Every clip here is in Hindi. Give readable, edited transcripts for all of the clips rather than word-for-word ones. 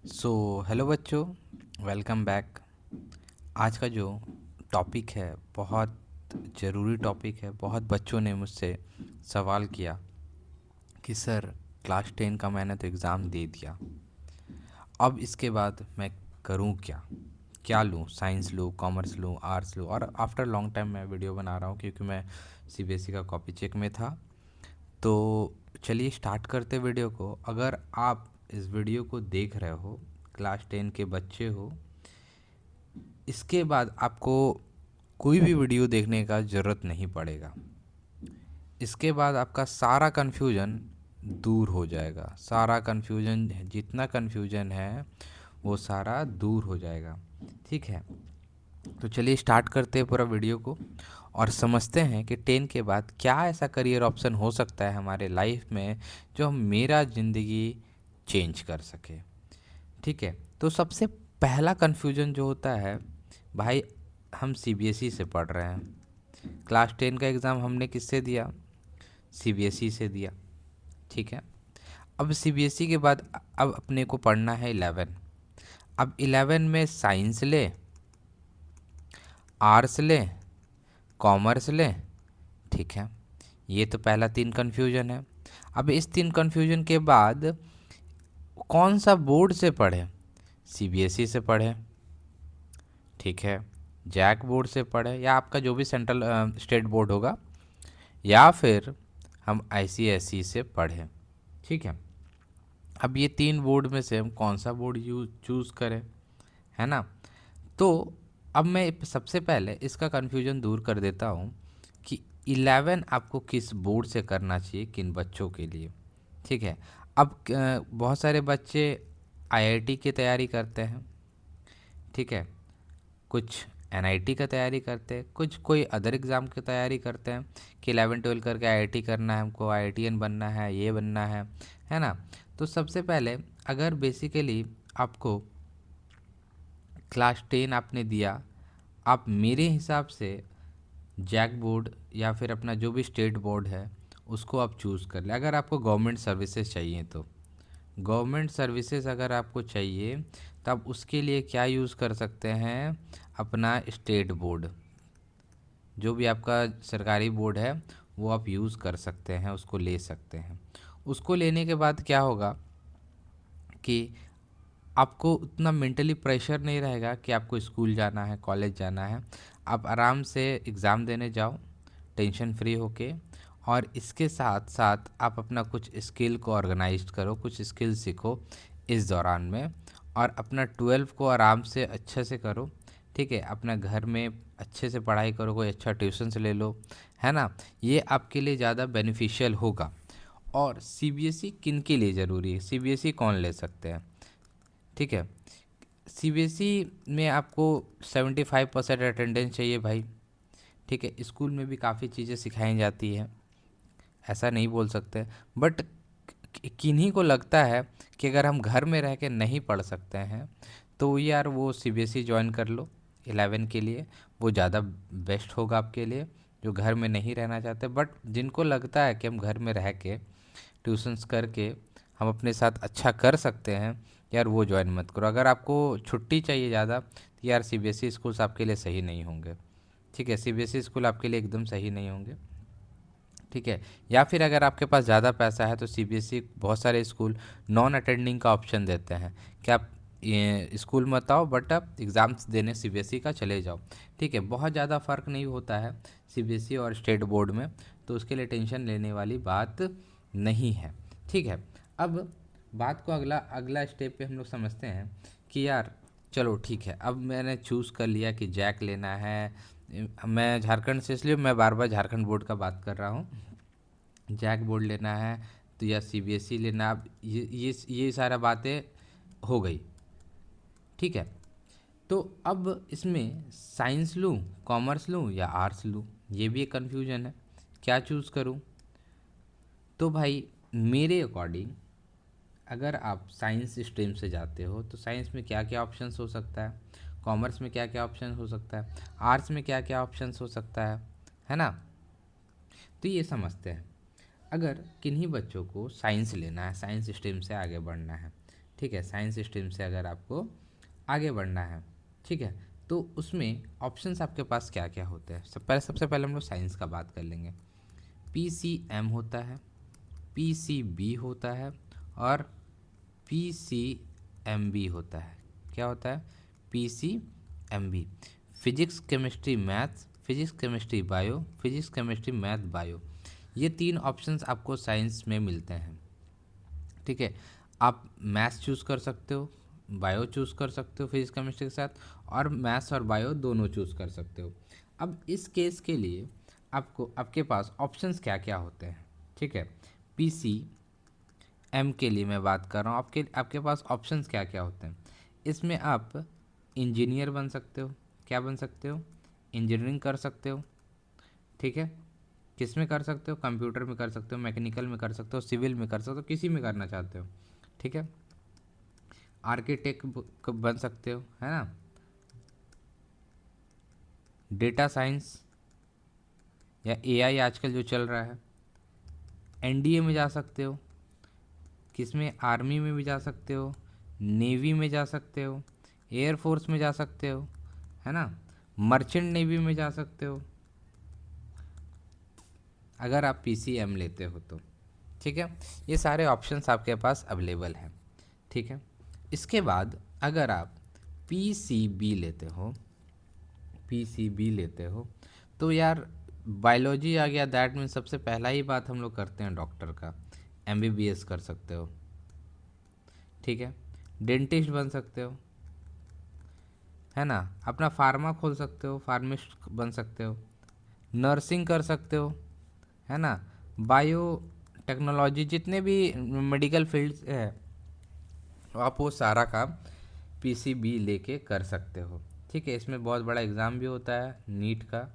हेलो बच्चों, वेलकम बैक। आज का जो टॉपिक है बहुत ज़रूरी टॉपिक है। बहुत बच्चों ने मुझसे सवाल किया कि सर, क्लास 10 का मैंने तो एग्ज़ाम दे दिया, अब इसके बाद मैं करूं क्या? क्या लूं? साइंस लूं, कॉमर्स लूं, आर्ट्स लूं? और आफ्टर लॉन्ग टाइम मैं वीडियो बना रहा हूं क्योंकि मैं सीबीएसई का कॉपी चेक में था। तो चलिए स्टार्ट करते वीडियो को। अगर आप इस वीडियो को देख रहे हो, क्लास 10 के बच्चे हो, इसके बाद आपको कोई भी वीडियो देखने का ज़रूरत नहीं पड़ेगा। इसके बाद आपका सारा कन्फ्यूजन दूर हो जाएगा। सारा कन्फ्यूजन, जितना कन्फ्यूजन है वो सारा दूर हो जाएगा। ठीक है, तो चलिए स्टार्ट करते हैं पूरा वीडियो को और समझते हैं कि 10 के बाद क्या ऐसा करियर ऑप्शन हो सकता है हमारे लाइफ में जो मेरा ज़िंदगी चेंज कर सके। ठीक है, तो सबसे पहला कन्फ्यूजन जो होता है, भाई हम सीबीएसई से पढ़ रहे हैं, क्लास 10 का एग्ज़ाम हमने किससे दिया? सीबीएसई से दिया। ठीक है, अब सीबीएसई के बाद अब अपने को पढ़ना है 11। अब 11 में साइंस ले, आर्ट्स ले, कॉमर्स ले। ठीक है, ये तो पहला तीन कन्फ्यूजन है। अब इस तीन कन्फ्यूजन के बाद कौन सा बोर्ड से पढ़े? सीबीएसई से पढ़े, ठीक है, जैक बोर्ड से पढ़े या आपका जो भी सेंट्रल स्टेट बोर्ड होगा, या फिर हम आईसीएसई से पढ़ें। ठीक है, अब ये तीन बोर्ड में से हम कौन सा बोर्ड यूज चूज़ करें, है ना? तो अब मैं सबसे पहले इसका कन्फ्यूजन दूर कर देता हूँ कि 11 आपको किस बोर्ड से करना चाहिए, किन बच्चों के लिए। ठीक है, अब बहुत सारे बच्चे आईआईटी की तैयारी करते हैं। ठीक है, कुछ एनआईटी का तैयारी करते हैं, कुछ कोई अदर एग्ज़ाम की तैयारी करते हैं कि 11-12 करके आईआईटी करना है, हमको आईआईटीएन बनना है, ये बनना है ना? तो सबसे पहले अगर बेसिकली आपको क्लास 10 आपने दिया, आप मेरे हिसाब से जैक बोर्ड या फिर अपना जो भी स्टेट बोर्ड है उसको आप चूज़ कर लें। अगर आपको गवर्नमेंट सर्विसेज चाहिए तो गवर्नमेंट सर्विसेज अगर आपको चाहिए तो आप उसके लिए क्या यूज़ कर सकते हैं? अपना स्टेट बोर्ड, जो भी आपका सरकारी बोर्ड है वो आप यूज़ कर सकते हैं, उसको ले सकते हैं। उसको लेने के बाद क्या होगा कि आपको उतना मेंटली प्रेशर नहीं रहेगा कि आपको स्कूल जाना है, कॉलेज जाना है। आप आराम से एग्ज़ाम देने जाओ टेंशन फ्री होके, और इसके साथ साथ आप अपना कुछ स्किल को ऑर्गेनाइज करो, कुछ स्किल सीखो इस दौरान में, और अपना 12 को आराम से अच्छे से करो। ठीक है, अपना घर में अच्छे से पढ़ाई करो, कोई अच्छा ट्यूशन से ले लो, है ना? ये आपके लिए ज़्यादा बेनिफिशियल होगा। और सीबीएसई किन के लिए ज़रूरी है? सीबीएसई कौन ले सकते हैं? ठीक है, सीबीएसई में आपको 75% अटेंडेंस चाहिए भाई। ठीक है, स्कूल में भी काफ़ी चीज़ें सिखाई जाती हैं, ऐसा नहीं बोल सकते, बट किन्हीं को लगता है कि अगर हम घर में रह के नहीं पढ़ सकते हैं तो यार वो सीबीएसई ज्वाइन कर लो 11 के लिए, वो ज़्यादा बेस्ट होगा आपके लिए जो घर में नहीं रहना चाहते। बट जिनको लगता है कि हम घर में रह के ट्यूशन्स करके हम अपने साथ अच्छा कर सकते हैं, यार वो ज्वाइन मत करो। अगर आपको छुट्टी चाहिए ज़्यादा तो यार सीबीएसई स्कूल्स आपके लिए सही नहीं होंगे। ठीक है, सीबीएसई स्कूल आपके लिए एकदम सही नहीं होंगे। ठीक है, या फिर अगर आपके पास ज़्यादा पैसा है तो सीबीएसई बहुत सारे स्कूल नॉन अटेंडिंग का ऑप्शन देते हैं कि आप ये स्कूल मत आओ बट आप एग्ज़ाम्स देने सीबीएसई का चले जाओ। ठीक है, बहुत ज़्यादा फ़र्क नहीं होता है सीबीएसई और स्टेट बोर्ड में, तो उसके लिए टेंशन लेने वाली बात नहीं है। ठीक है, अब बात को अगला अगला स्टेप पे हम लोग समझते हैं कि यार चलो ठीक है, अब मैंने चूज़ कर लिया कि जैक लेना है। मैं झारखंड से, इसलिए मैं बार बार झारखंड बोर्ड का बात कर रहा हूँ। जैक बोर्ड लेना है तो या सीबीएसई लेना। अब ये सारा बातें हो गई। ठीक है, तो अब इसमें साइंस लूँ, कॉमर्स लूँ या आर्ट्स लूँ, ये भी एक कन्फ्यूजन है, क्या चूज़ करूँ? तो भाई मेरे अकॉर्डिंग अगर आप साइंस स्ट्रीम से जाते हो तो साइंस में क्या क्या ऑप्शंस हो सकता है, कॉमर्स में क्या क्या ऑप्शन हो सकता है, आर्ट्स में क्या क्या ऑप्शंस हो सकता है ना? तो ये समझते हैं। अगर किन्हीं बच्चों को साइंस लेना है, साइंस स्ट्रीम से आगे बढ़ना है, ठीक है, साइंस स्ट्रीम से अगर आपको आगे बढ़ना है, ठीक है, तो उसमें ऑप्शंस आपके पास क्या क्या होते हैं। सबसे पहले हम लोग साइंस का बात कर लेंगे। PCM होता है, PCB होता है और PCMB होता है। क्या होता है? PCMB, physics chemistry maths, physics chemistry bio, physics chemistry math bio. ये 3 ऑप्शंस आपको साइंस में मिलते हैं, ठीक है। आप मैथ्स चूज़ कर सकते हो, बायो चूज़ कर सकते हो फिजिक्स केमिस्ट्री के साथ, और मैथ्स और बायो दोनों चूज़ कर सकते हो। अब इस केस के लिए आपके पास ऑप्शंस क्या क्या होते हैं, ठीक है। PCM के लिए मैं बात कर रहा हूँ, आपके पास ऑप्शंस क्या क्या होते हैं। इसमें आप इंजीनियर बन सकते हो। क्या बन सकते हो? इंजीनियरिंग कर सकते हो, ठीक है। किस में कर सकते हो? कंप्यूटर में कर सकते हो, मैकेनिकल में कर सकते हो, सिविल में कर सकते हो, किसी में करना चाहते हो, ठीक है। आर्किटेक्ट बन सकते हो, है ना। डेटा साइंस या AI आजकल जो चल रहा है, NDA में जा सकते हो। किस में? आर्मी में भी जा सकते हो, नेवी में जा सकते हो, एयरफोर्स में जा सकते हो, है ना। मर्चेंट नेवी में जा सकते हो अगर आप PCM लेते हो तो, ठीक है। ये सारे ऑप्शंस आपके पास अवेलेबल हैं, ठीक है। इसके बाद अगर आप PCB लेते हो, PCB लेते हो तो यार बायोलॉजी आ गया। दैट मीन सबसे पहला ही बात हम लोग करते हैं डॉक्टर का, MBBS कर सकते हो, ठीक है। डेंटिस्ट बन सकते हो, है ना। अपना फार्मा खोल सकते हो, फार्मिस्ट बन सकते हो, नर्सिंग कर सकते हो, है ना। बायो टेक्नोलॉजी, जितने भी मेडिकल फील्ड्स है आप वो सारा काम PCB लेके कर सकते हो, ठीक है। इसमें बहुत बड़ा एग्ज़ाम भी होता है नीट का,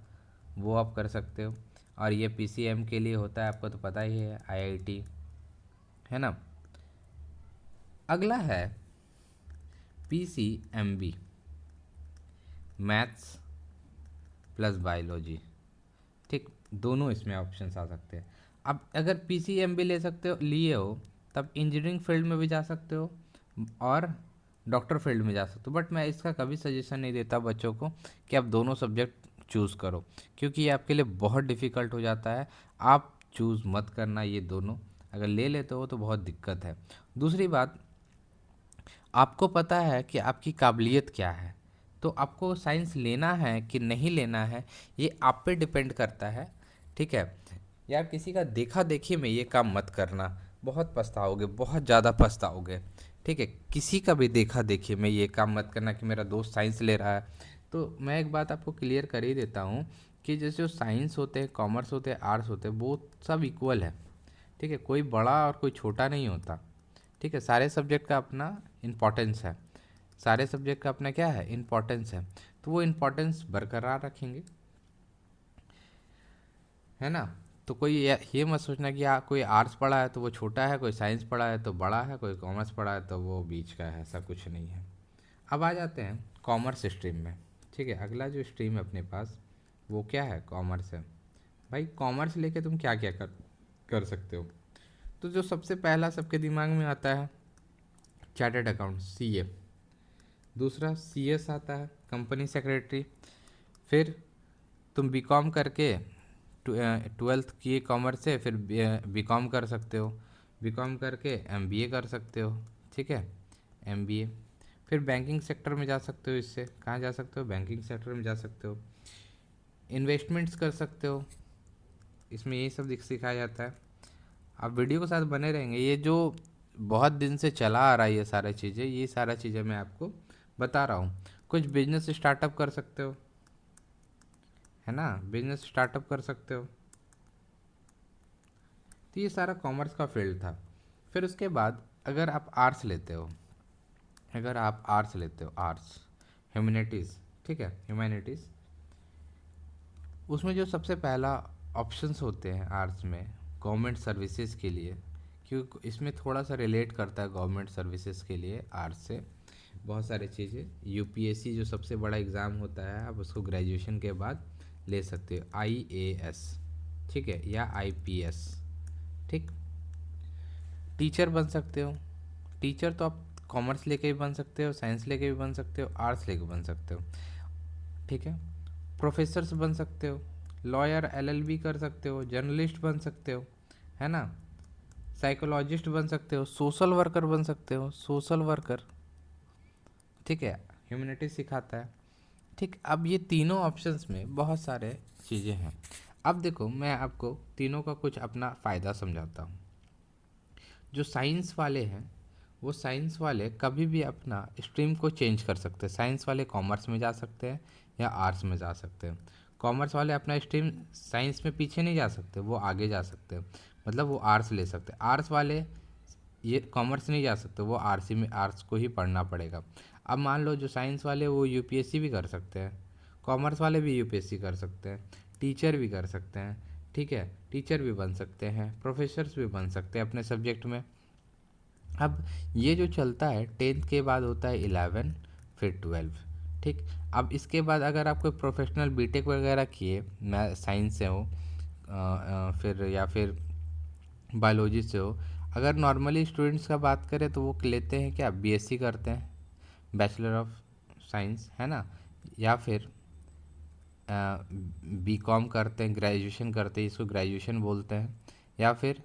वो आप कर सकते हो। और ये PCM के लिए होता है, आपको तो पता ही है, IIT, है ना। अगला है PCMB, मैथ्स प्लस बायोलॉजी, ठीक। दोनों इसमें ऑप्शंस आ सकते हैं। अब अगर PCMB ले सकते हो, लिए हो, तब इंजीनियरिंग फील्ड में भी जा सकते हो और डॉक्टर फील्ड में जा सकते हो। बट मैं इसका कभी सजेशन नहीं देता बच्चों को कि आप दोनों सब्जेक्ट चूज़ करो, क्योंकि ये आपके लिए बहुत डिफ़िकल्ट हो जाता है। आप चूज़ मत करना ये दोनों, अगर ले लेते हो तो बहुत दिक्कत है। दूसरी बात, आपको पता है कि आपकी काबिलियत क्या है, तो आपको साइंस लेना है कि नहीं लेना है ये आप पे डिपेंड करता है, ठीक है। यार किसी का देखा देखी में ये काम मत करना, बहुत पछताओगे, बहुत ज़्यादा पछताओगे, ठीक है। किसी का भी देखा देखी में ये काम मत करना कि मेरा दोस्त साइंस ले रहा है। तो मैं एक बात आपको क्लियर कर ही देता हूँ कि जैसे जो साइंस होते हैं, कॉमर्स होते हैं, आर्ट्स होते हैं, वो सब इक्वल है, ठीक है। कोई बड़ा और कोई छोटा नहीं होता, ठीक है। सारे सब्जेक्ट का अपना इम्पोर्टेंस है, सारे सब्जेक्ट का अपना क्या है, इम्पोर्टेंस है। तो वो इम्पोर्टेंस बरकरार रखेंगे, है ना। तो कोई ये मत सोचना कि कोई आर्ट्स पढ़ा है तो वो छोटा है, कोई साइंस पढ़ा है तो बड़ा है, कोई कॉमर्स पढ़ा है तो वो बीच का है, ऐसा कुछ नहीं है। अब आ जाते हैं कॉमर्स स्ट्रीम में, ठीक है। अगला जो स्ट्रीम है अपने पास वो क्या है, कॉमर्स है। भाई कॉमर्स लेके तुम क्या क्या कर सकते हो। तो जो सबसे पहला सबके दिमाग में आता है, चार्टर्ड अकाउंट, CA। दूसरा CS आता है, कंपनी सेक्रेटरी। फिर तुम BCom करके 12th किए कॉमर्स से, फिर BCom कर सकते हो, BCom करके MBA कर सकते हो, ठीक है, MBA। फिर बैंकिंग सेक्टर में जा सकते हो, इससे कहाँ जा सकते हो, बैंकिंग सेक्टर में जा सकते हो। इन्वेस्टमेंट्स कर सकते हो, इसमें यही सब सिखाया जाता है। आप वीडियो के साथ बने रहेंगे, ये जो बहुत दिन से चला आ रहा है ये सारा चीज़ें मैं आपको बता रहा हूँ। कुछ बिजनेस स्टार्टअप कर सकते हो, है ना, बिजनेस स्टार्टअप कर सकते हो। तो ये सारा कॉमर्स का फील्ड था। फिर उसके बाद अगर आप आर्ट्स लेते हो, आर्ट्स, ह्यूमैनिटीज़, ठीक है, ह्यूमैनिटीज़, उसमें जो सबसे पहला ऑप्शंस होते हैं आर्ट्स में, गवर्नमेंट सर्विसेज के लिए, क्योंकि इसमें थोड़ा सा रिलेट करता है गवर्नमेंट सर्विसेज के लिए आर्ट्स से बहुत सारी चीज़ें। UPSC जो सबसे बड़ा एग्ज़ाम होता है, आप उसको ग्रेजुएशन के बाद ले सकते हो, IAS, ठीक है, या IPS, ठीक। टीचर बन सकते हो, टीचर तो आप कॉमर्स लेके भी बन सकते हो, साइंस लेके भी बन सकते हो, आर्ट्स लेके बन सकते हो, ठीक है। प्रोफेसर्स बन सकते हो, लॉयर एलएलबी कर सकते हो, जर्नलिस्ट बन सकते हो, है ना, साइकोलॉजिस्ट बन सकते हो, सोशल वर्कर बन सकते हो, सोशल वर्कर, ठीक है, ह्यूमैनिटी सिखाता है, ठीक। अब ये तीनों ऑप्शंस में बहुत सारे चीज़ें हैं। अब देखो मैं आपको तीनों का कुछ अपना फ़ायदा समझाता हूँ। जो साइंस वाले हैं वो साइंस वाले कभी भी अपना स्ट्रीम को चेंज कर सकते हैं। साइंस वाले कॉमर्स में जा सकते हैं या आर्ट्स में जा सकते हैं। कॉमर्स वाले अपना स्ट्रीम साइंस में पीछे नहीं जा सकते, वो आगे जा सकते हैं, मतलब वो आर्ट्स ले सकते हैं। आर्ट्स वाले ये कॉमर्स नहीं जा सकते, वो आरसी में आर्ट्स को ही पढ़ना पड़ेगा। अब मान लो जो साइंस वाले वो यूपीएससी भी कर सकते हैं, कॉमर्स वाले भी यूपीएससी कर सकते हैं, टीचर भी कर सकते हैं, ठीक है, टीचर भी बन सकते हैं, प्रोफेसर्स भी बन सकते हैं अपने सब्जेक्ट में। अब ये जो चलता है 10th के बाद होता है 11, फिर 12, ठीक। अब इसके बाद अगर आप कोई प्रोफेशनल बीटेक वगैरह किए, मैं साइंस से हो फिर या फिर बायोलॉजी से हो, अगर नॉर्मली स्टूडेंट्स का बात करें तो वो लेते हैं क्या, बीएससी करते हैं, बैचलर ऑफ साइंस, है ना, या फिर बीकॉम करते हैं, ग्रेजुएशन करते हैं, इसको ग्रेजुएशन बोलते हैं, या फिर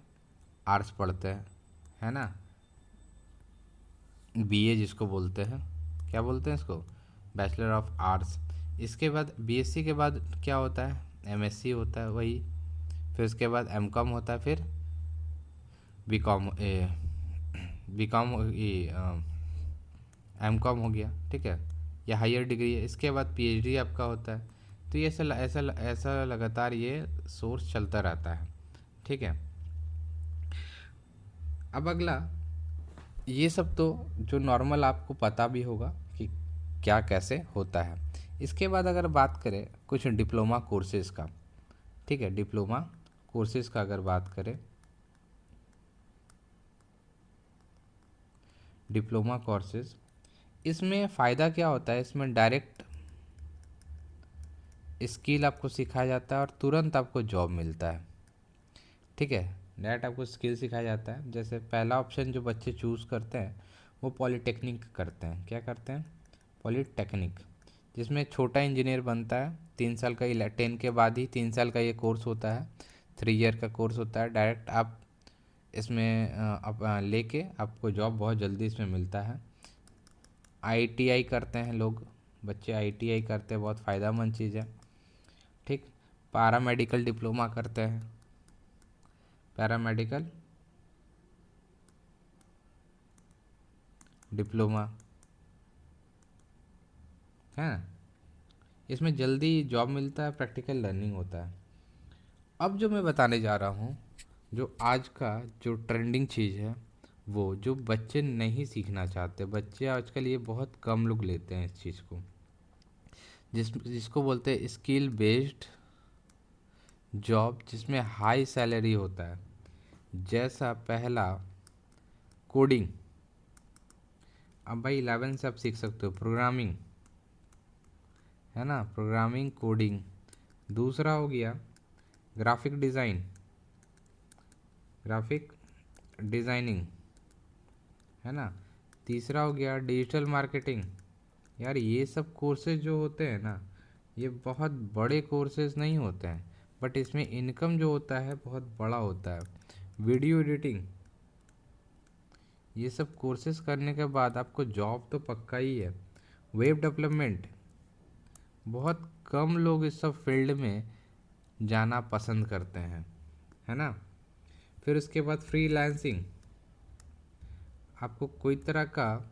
आर्ट्स पढ़ते हैं, है ना, बीए जिसको बोलते हैं, क्या बोलते हैं इसको, बैचलर ऑफ आर्ट्स। इसके बाद बीएससी के बाद क्या होता है, एमएससी होता है वही, फिर उसके बाद एमकॉम होता है, फिर बीकॉम बीकॉम एमकॉम हो गया, ठीक है, या हायर डिग्री है। इसके बाद पीएचडी आपका होता है। तो ये ऐसा ऐसा ऐसा लगातार ये सोर्स चलता रहता है, ठीक है। अब अगला, ये सब तो जो नॉर्मल आपको पता भी होगा कि क्या कैसे होता है। इसके बाद अगर बात करें कुछ डिप्लोमा कोर्सेज़ का, ठीक है, डिप्लोमा कोर्सेज़ का अगर बात करें, डिप्लोमा कोर्सेज़, इसमें फ़ायदा क्या होता है, इसमें डायरेक्ट स्किल आपको सिखाया जाता है और तुरंत आपको जॉब मिलता है, ठीक है। डायरेक्ट आपको स्किल सिखाया जाता है। जैसे पहला ऑप्शन जो बच्चे चूज़ करते हैं वो पॉलीटेक्निक करते हैं, क्या करते हैं, पॉलीटेक्निक, जिसमें छोटा इंजीनियर बनता है। 3 साल का ही, 10 के बाद ही 3 साल का ये कोर्स होता है, 3 ईयर का कोर्स होता है। डायरेक्ट आप इसमें लेके आपको जॉब बहुत जल्दी इसमें मिलता है। आईटीआई करते हैं लोग, बच्चे आईटीआई करते हैं, बहुत फ़ायदेमंद चीज़ है, ठीक। पैरामेडिकल डिप्लोमा करते हैं, पैरामेडिकल डिप्लोमा, है ना, इसमें जल्दी जॉब मिलता है, प्रैक्टिकल लर्निंग होता है। अब जो मैं बताने जा रहा हूँ, जो आज का जो ट्रेंडिंग चीज़ है, वो जो बच्चे नहीं सीखना चाहते, बच्चे आजकल ये बहुत कम लोग लेते हैं इस चीज़ को, जिसको बोलते हैं स्किल बेस्ड जॉब, जिसमें हाई सैलरी होता है। जैसा पहला कोडिंग, अब भाई 11 से आप सीख सकते हो प्रोग्रामिंग, है ना, प्रोग्रामिंग कोडिंग। दूसरा हो गया ग्राफिक डिज़ाइन, ग्राफिक डिज़ाइनिंग, है ना। तीसरा हो गया डिजिटल मार्केटिंग। यार ये सब कोर्सेज जो होते हैं ना, ये बहुत बड़े कोर्सेज नहीं होते हैं, बट इसमें इनकम जो होता है बहुत बड़ा होता है। वीडियो एडिटिंग, ये सब कोर्सेज करने के बाद आपको जॉब तो पक्का ही है। वेब डेवलपमेंट, बहुत कम लोग इस सब फील्ड में जाना पसंद करते हैं, है ना। फिर उसके बाद फ्रीलांसिंग, आपको कोई तरह का,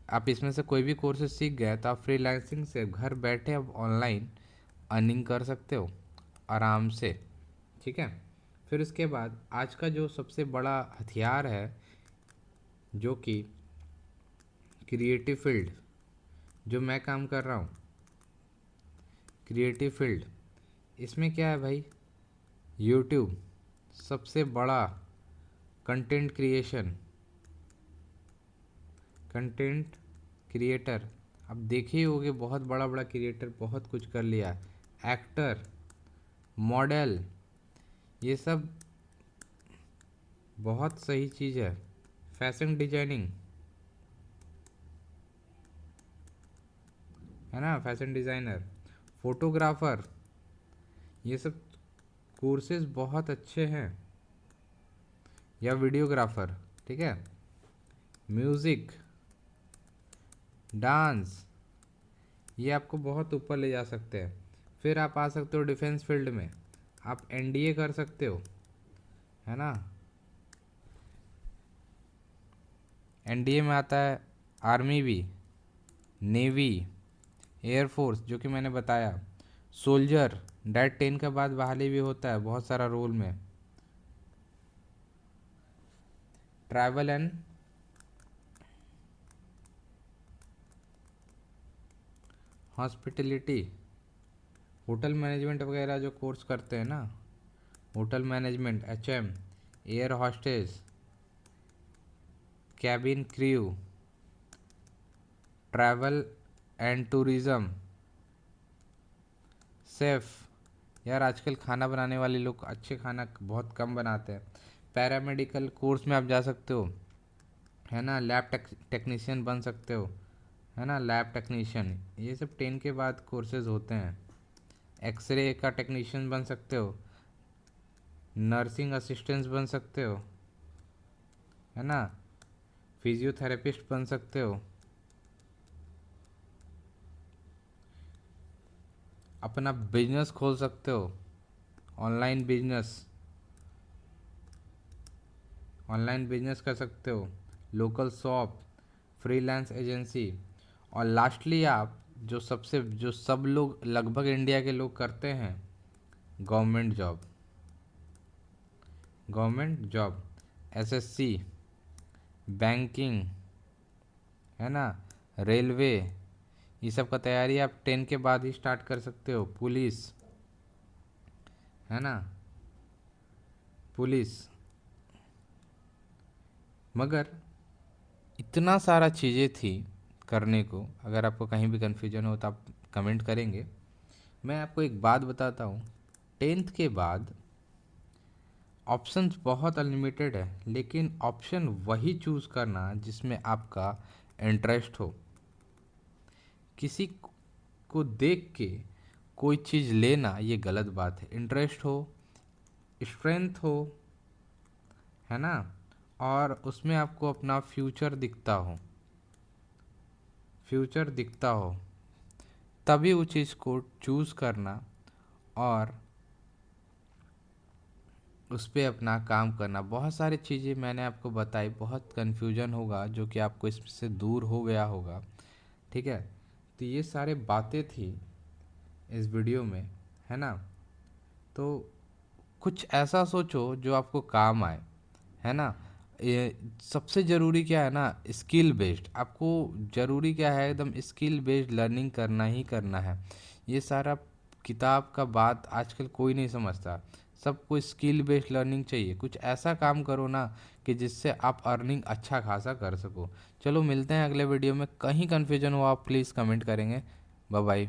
आप इसमें से कोई भी कोर्सेज सीख गए तो आप फ्रीलांसिंग से घर बैठे अब ऑनलाइन अर्निंग कर सकते हो आराम से, ठीक है। फिर उसके बाद आज का जो सबसे बड़ा हथियार है, जो कि क्रिएटिव फील्ड, जो मैं काम कर रहा हूँ, क्रिएटिव फील्ड, इसमें क्या है भाई, यूट्यूब सबसे बड़ा कंटेंट क्रिएशन, कंटेंट क्रिएटर, अब देखे ही होगे बहुत बड़ा बड़ा क्रिएटर बहुत कुछ कर लिया। एक्टर, मॉडल, ये सब बहुत सही चीज़ है। फैशन डिजाइनिंग, है ना, फैशन डिज़ाइनर, फोटोग्राफर, ये सब कोर्सेज बहुत अच्छे हैं, या वीडियोग्राफर, ठीक है, म्यूज़िक, डांस, ये आपको बहुत ऊपर ले जा सकते हैं। फिर आप आ सकते हो डिफेंस फील्ड में, आप एनडीए कर सकते हो, है ना। एनडीए में आता है आर्मी भी, नेवी, एयरफोर्स जो कि मैंने बताया, सोल्जर, डेट 10 के बाद बहाली भी होता है बहुत सारा रोल में, travel and hospitality, hotel management वगैरह जो कोर्स करते हैं ना, hotel management, HM, air hostess, cabin crew, travel and tourism, chef, यार आजकल खाना बनाने वाले लोग अच्छे खाना बहुत कम बनाते हैं। पैरामेडिकल कोर्स में आप जा सकते हो, है ना, लैब टेक्नीशियन बन सकते हो, है ना, लैब टेक्नीशियन, ये सब 10 के बाद कोर्सेज होते हैं। एक्सरे का टेक्नीशियन बन सकते हो, नर्सिंग असिस्टेंट बन सकते हो, है ना, फिजियोथेरेपिस्ट बन सकते हो, अपना बिजनेस खोल सकते हो, ऑनलाइन बिजनेस, ऑनलाइन बिजनेस कर सकते हो, लोकल शॉप, फ्रीलांस एजेंसी, और लास्टली आप जो सब लोग लगभग इंडिया के लोग करते हैं, government job, government job, SSC, banking, है ना, रेलवे, ये सब का तैयारी आप 10 के बाद ही स्टार्ट कर सकते हो, पुलिस, है ना, पुलिस। मगर इतना सारा चीज़ें थी करने को, अगर आपको कहीं भी कन्फ्यूजन हो तो आप कमेंट करेंगे। मैं आपको एक बात बताता हूँ, 10th के बाद ऑप्शंस बहुत अनलिमिटेड है, लेकिन ऑप्शन वही चूज़ करना जिसमें आपका इंटरेस्ट हो। किसी को देख के कोई चीज़ लेना ये गलत बात है। इंटरेस्ट हो, स्ट्रेंथ हो, है ना, और उसमें आपको अपना फ्यूचर दिखता हो, फ्यूचर दिखता हो, तभी उस चीज़ को चूज़ करना और उस पर अपना काम करना। बहुत सारी चीज़ें मैंने आपको बताई, बहुत कन्फ्यूजन होगा जो कि आपको इससे दूर हो गया होगा, ठीक है। तो ये सारे बातें थी इस वीडियो में, है ना। तो कुछ ऐसा सोचो जो आपको काम आए, है ना। ये सबसे ज़रूरी क्या है ना, स्किल बेस्ड, आपको ज़रूरी क्या है, एकदम स्किल बेस्ड लर्निंग करना ही करना है। ये सारा किताब का बात आजकल कोई नहीं समझता, सबको स्किल बेस्ड लर्निंग चाहिए। कुछ ऐसा काम करो ना कि जिससे आप अर्निंग अच्छा खासा कर सको। चलो मिलते हैं अगले वीडियो में, कहीं कन्फ्यूजन हो आप प्लीज़ कमेंट करेंगे। Bye bye.